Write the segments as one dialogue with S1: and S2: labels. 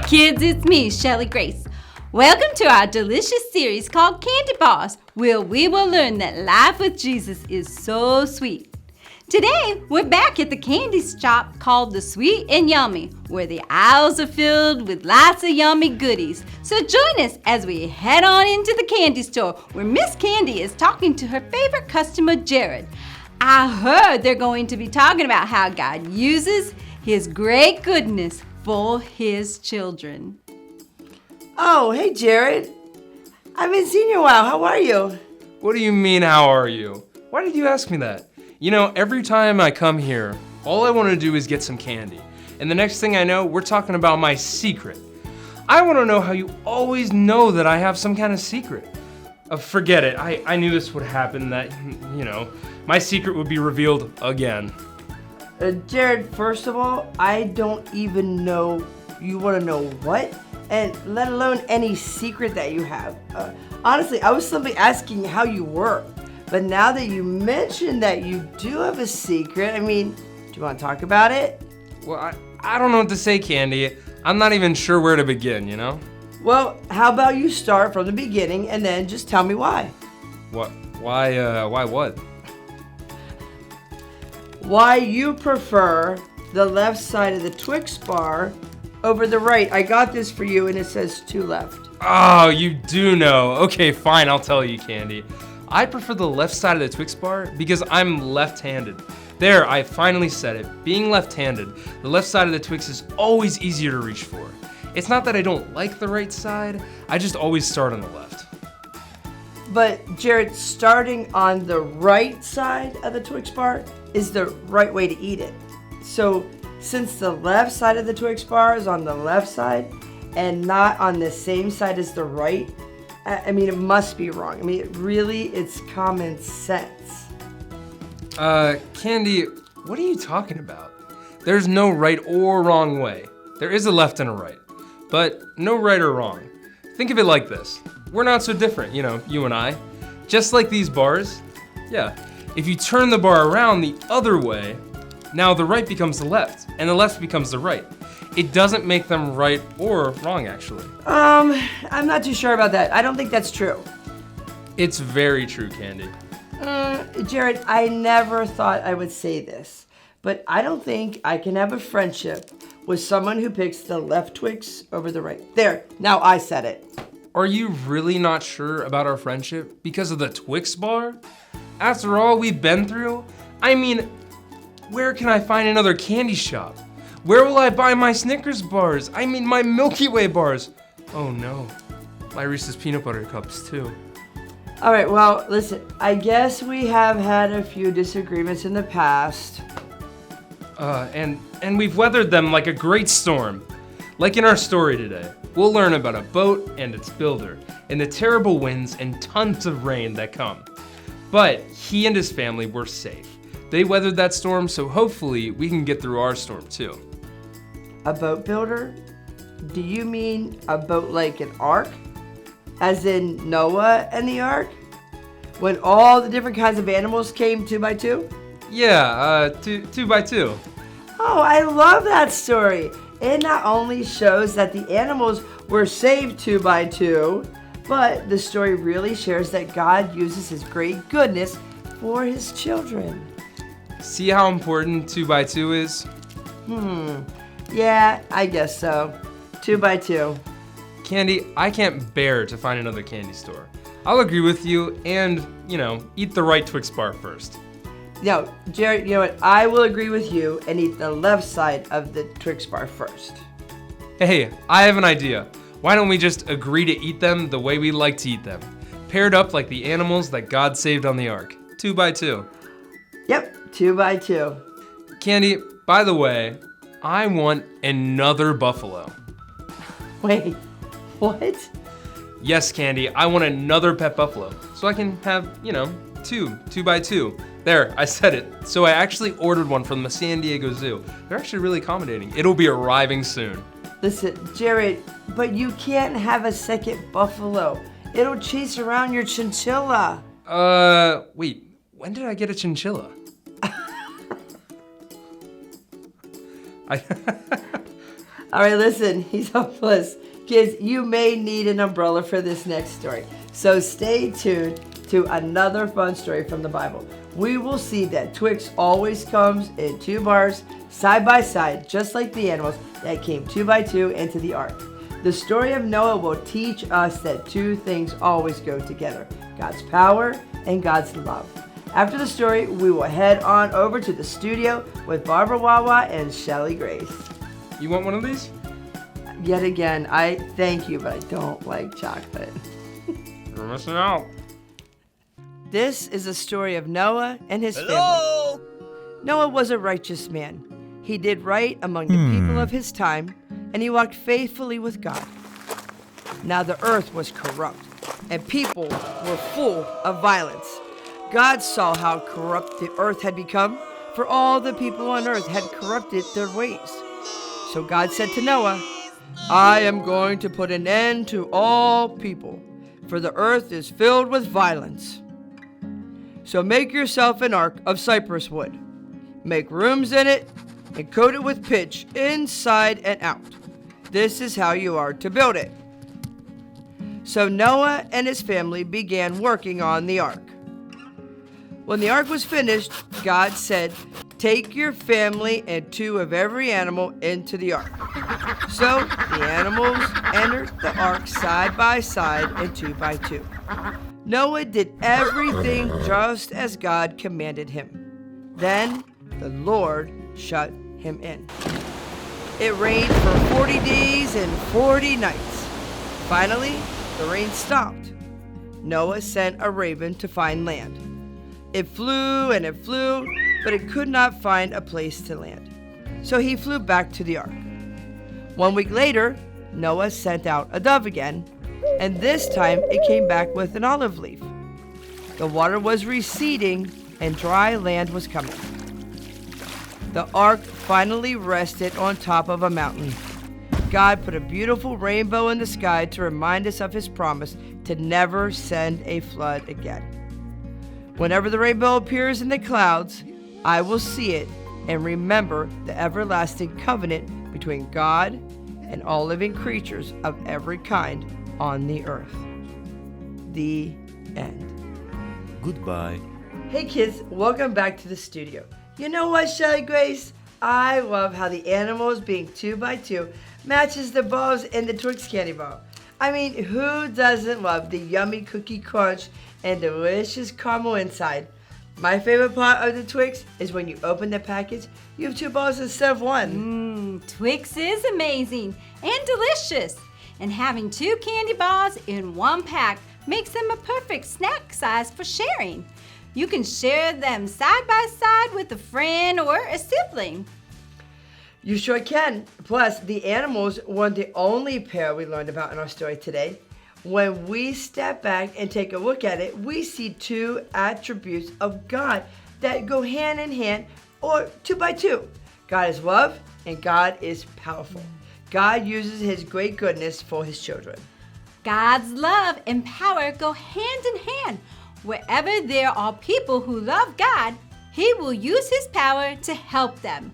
S1: Kids, it's me, Shelly Grace. Welcome to our delicious series called Candy Bars, where we will learn that life with Jesus is so sweet. Today, we're back at the candy shop called The Sweet and Yummy, where the aisles are filled with lots of yummy goodies. So join us as we head on into the candy store, where Miss Candy is talking to her favorite customer, Jared. I heard they're going to be talking about how God uses His great goodness for His children.
S2: Oh, hey, Jared. I haven't seen you in a while. How are you?
S3: What do you mean, how are you? Why did you ask me that? You know, every time I come here, all I want to do is get some candy. And the next thing I know, we're talking about my secret. I want to know how you always know that I have some kind of secret. Forget it. I knew this would happen, that, my secret would be revealed again.
S2: Jared, first of all, I don't even know you want to know what, and let alone any secret that you have. Honestly, I was simply asking how you were. But now that you mentioned that you do have a secret, do you want to talk about it?
S3: Well, I don't know what to say, Candy. I'm not even sure where to begin,
S2: Well, how about you start from the beginning and then just tell me why.
S3: What? Why what?
S2: Why you prefer the left side of the Twix bar over the right. I got this for you and it says to left.
S3: Oh, you do know. Okay, fine, I'll tell you, Candy. I prefer the left side of the Twix bar because I'm left-handed. There, I finally said it. Being left-handed, the left side of the Twix is always easier to reach for. It's not that I don't like the right side, I just always start on the left.
S2: But Jared, starting on the right side of the Twix bar is the right way to eat it. So since the left side of the Twix bar is on the left side and not on the same side as the right, it must be wrong. It's common sense.
S3: Candy, what are you talking about? There's no right or wrong way. There is a left and a right, but no right or wrong. Think of it like this. We're not so different, you and I. Just like these bars, yeah. If you turn the bar around the other way, now the right becomes the left, and the left becomes the right. It doesn't make them right or wrong, actually.
S2: I'm not too sure about that. I don't think that's true.
S3: It's very true, Candy.
S2: Jared, I never thought I would say this, but I don't think I can have a friendship with someone who picks the left Twix over the right. There, now I said it.
S3: Are you really not sure about our friendship because of the Twix bar? After all we've been through? Where can I find another candy shop? Where will I buy my Snickers bars? My Milky Way bars. Oh no, my Reese's peanut butter cups too.
S2: All right, well, listen, I guess we have had a few disagreements in the past.
S3: And we've weathered them like a great storm. Like in our story today, we'll learn about a boat and its builder, and the terrible winds and tons of rain that come. But he and his family were safe. They weathered that storm, so hopefully we can get through our storm too.
S2: A boat builder? Do you mean a boat like an ark? As in Noah and the ark? When all the different kinds of animals came 2 by 2?
S3: Yeah, two by two.
S2: Oh, I love that story. It not only shows that the animals were saved 2 by 2, but the story really shares that God uses His great goodness for His children.
S3: See how important 2 by 2 is?
S2: Yeah, I guess so. 2 by 2.
S3: Candy, I can't bear to find another candy store. I'll agree with you and, eat the right Twix bar first.
S2: No, Jared, you know what? I will agree with you and eat the left side of the Twix bar first.
S3: Hey, I have an idea. Why don't we just agree to eat them the way we like to eat them? Paired up like the animals that God saved on the ark. 2 by 2.
S2: Yep, 2 by 2.
S3: Candy, by the way, I want another buffalo.
S2: Wait, what?
S3: Yes, Candy, I want another pet buffalo. So I can have, 2 by 2. There, I said it. So I actually ordered one from the San Diego Zoo. They're actually really accommodating. It'll be arriving soon.
S2: Listen, Jared, but you can't have a second buffalo. It'll chase around your chinchilla.
S3: Wait, when did I get a chinchilla?
S2: All right, listen, he's hopeless. Kids, you may need an umbrella for this next story. So stay tuned to another fun story from the Bible. We will see that Twix always comes in 2 bars, side by side, just like the animals that came 2 by 2 into the ark. The story of Noah will teach us that 2 things always go together: God's power and God's love. After the story, we will head on over to the studio with Barbara Wawa and Shelly Grace.
S3: You want one of these?
S2: Yet again, I thank you, but I don't like chocolate.
S3: You're missing out.
S2: This is a story of Noah and his family. Noah was a righteous man. He did right among the people of his time, and he walked faithfully with God. Now the earth was corrupt, and people were full of violence. God saw how corrupt the earth had become, for all the people on earth had corrupted their ways. So God said to Noah, "I am going to put an end to all people, for the earth is filled with violence. So make yourself an ark of cypress wood. Make rooms in it and coat it with pitch inside and out. This is how you are to build it." So Noah and his family began working on the ark. When the ark was finished, God said, "Take your family and 2 of every animal into the ark." So the animals entered the ark side by side and 2 by 2. Noah did everything just as God commanded him. Then the Lord shut him in. It rained for 40 days and 40 nights. Finally, the rain stopped. Noah sent a raven to find land. It flew and it flew, but it could not find a place to land. So he flew back to the ark. 1 week later, Noah sent out a dove again, and this time it came back with an olive leaf. The water was receding and dry land was coming. The ark finally rested on top of a mountain. God put a beautiful rainbow in the sky to remind us of his promise to never send a flood again. Whenever the rainbow appears in the clouds, I will see it and remember the everlasting covenant between God and all living creatures of every kind on the earth. The end.
S4: Goodbye.
S2: Hey kids, welcome back to the studio. You know what, Shelly Grace? I love how the animals being 2 by 2 matches the balls in the Twix candy bar. I mean, who doesn't love the yummy cookie crunch and delicious caramel inside? My favorite part of the Twix is when you open the package, you have 2 balls instead of 1.
S1: Twix is amazing and delicious. And having 2 candy bars in 1 pack makes them a perfect snack size for sharing. You can share them side by side with a friend or a sibling.
S2: You sure can. Plus, the animals weren't the only pair we learned about in our story today. When we step back and take a look at it, we see 2 attributes of God that go hand in hand, or 2 by 2. God is love and God is powerful. God uses his great goodness for his children.
S1: God's love and power go hand in hand. Wherever there are people who love God, he will use his power to help them.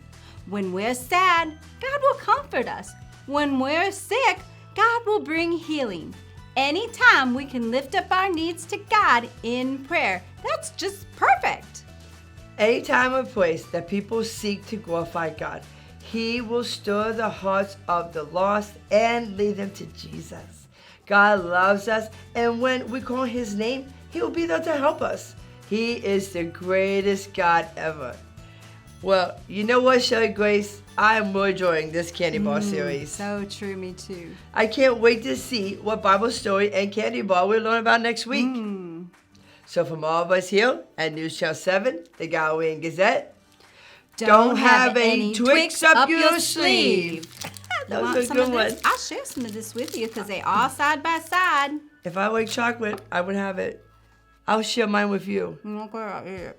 S1: When we're sad, God will comfort us. When we're sick, God will bring healing. Anytime we can lift up our needs to God in prayer, that's just perfect.
S2: Any time or place that people seek to glorify God, he will stir the hearts of the lost and lead them to Jesus. God loves us, and when we call his name, he will be there to help us. He is the greatest God ever. Well, you know what, Shelly Grace? I am really enjoying this candy bar series.
S1: So true, me too.
S2: I can't wait to see what Bible story and candy bar we'll learn about next week. So from all of us here at News Channel 7, the Galilean Gazette, don't have any Twix up your sleeve. That was a good one.
S1: I'll share some of this with you because they all side by side.
S2: If I like chocolate, I would have it. I'll share mine with you.
S1: Okay,